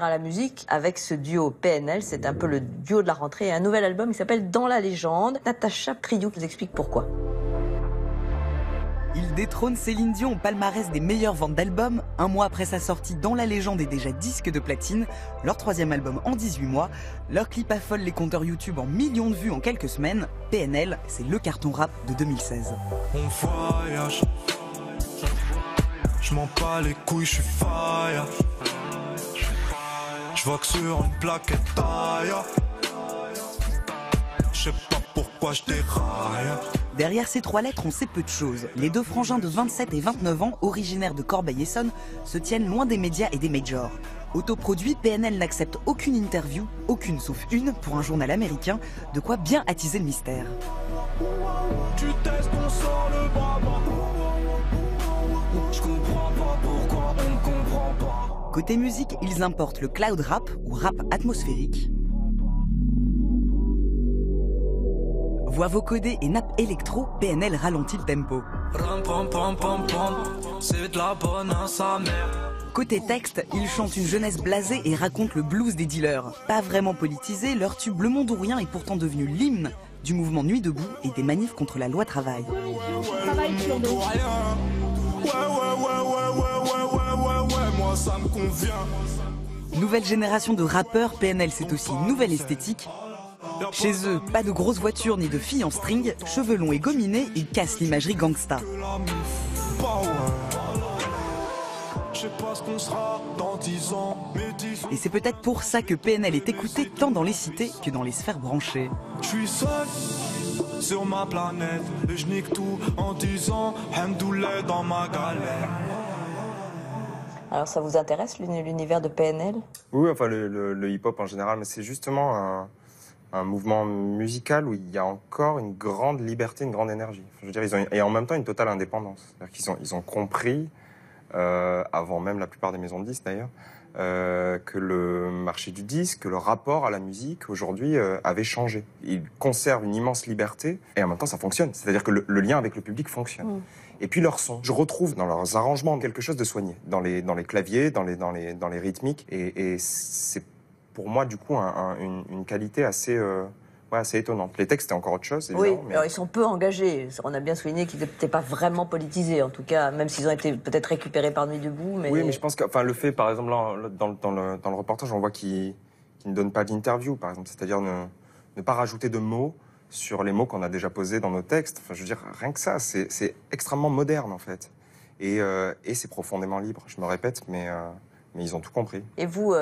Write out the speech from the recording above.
À la musique avec ce duo PNL, c'est un peu le duo de la rentrée et un nouvel album, il s'appelle Dans la légende. Natacha Priou nous explique pourquoi. Il détrône Céline Dion au palmarès des meilleures ventes d'albums. Un mois après sa sortie, Dans la légende est déjà disque de platine, leur 3e album en 18 mois. Leur clip affole les compteurs YouTube en millions de vues en quelques semaines. PNL, c'est le carton rap de 2016. On voyage, je m'en bats les couilles, je suis fire. Je vois que sur une plaquette taille. Je sais pas pourquoi je déraille. Derrière ces 3 lettres, on sait peu de choses. Les 2 frangins de 27 et 29 ans, originaires de Corbeil-Essonnes, se tiennent loin des médias et des majors. Autoproduit, PNL n'accepte aucune interview, aucune sauf une, pour un journal américain, de quoi bien attiser le mystère. Tu testes, on sort le baba. Je comprends pas pourquoi on comprend pas. Côté musique, ils importent le cloud rap ou rap atmosphérique. Voix vocodée et nappe électro, PNL ralentit le tempo. C'est de la bonne à sa mère. Côté texte, ils chantent une jeunesse blasée et racontent le blues des dealers. Pas vraiment politisé, leur tube Le Monde ou Rien est pourtant devenu l'hymne du mouvement Nuit debout et des manifs contre la loi travail. Moi ça me convient. Nouvelle génération de rappeurs, PNL c'est aussi une nouvelle esthétique. Chez eux, pas de grosses voitures ni de filles en string, cheveux longs et gominés, ils cassent l'imagerie gangsta. Et c'est peut-être pour ça que PNL est écouté tant dans les cités que dans les sphères branchées. Je suis seul sur ma planète et je nique tout en disant Hamdoullah dans ma galère. Alors ça vous intéresse l'univers de PNL? Oui, enfin le hip-hop en général, mais c'est justement un mouvement musical où il y a encore une grande liberté, une grande énergie. Enfin, je veux dire, ils ont, et en même temps une totale indépendance. C'est-à-dire qu'ils ont compris, avant même la plupart des maisons de disques d'ailleurs, que le marché du disque, que le rapport à la musique aujourd'hui avait changé. Ils conservent une immense liberté et en même temps ça fonctionne. C'est-à-dire que le lien avec le public fonctionne. Et puis leur son, je retrouve dans leurs arrangements quelque chose de soigné, dans les claviers, dans les rythmiques, et c'est pour moi du coup une qualité assez étonnante. Les textes, c'est encore autre chose, évidemment. Oui, mais... alors, ils sont peu engagés. On a bien souligné qu'ils n'étaient pas vraiment politisés, en tout cas, même s'ils ont été peut-être récupérés par Nuit debout. Mais... Oui, mais je pense que le fait, par exemple, là, dans le reportage, on voit qu'ils ne donnent pas d'interview, par exemple, c'est-à-dire ne pas rajouter de mots sur les mots qu'on a déjà posés dans nos textes. Enfin, je veux dire, rien que ça, c'est extrêmement moderne, en fait. Et c'est profondément libre, je me répète, mais ils ont tout compris. Et vous,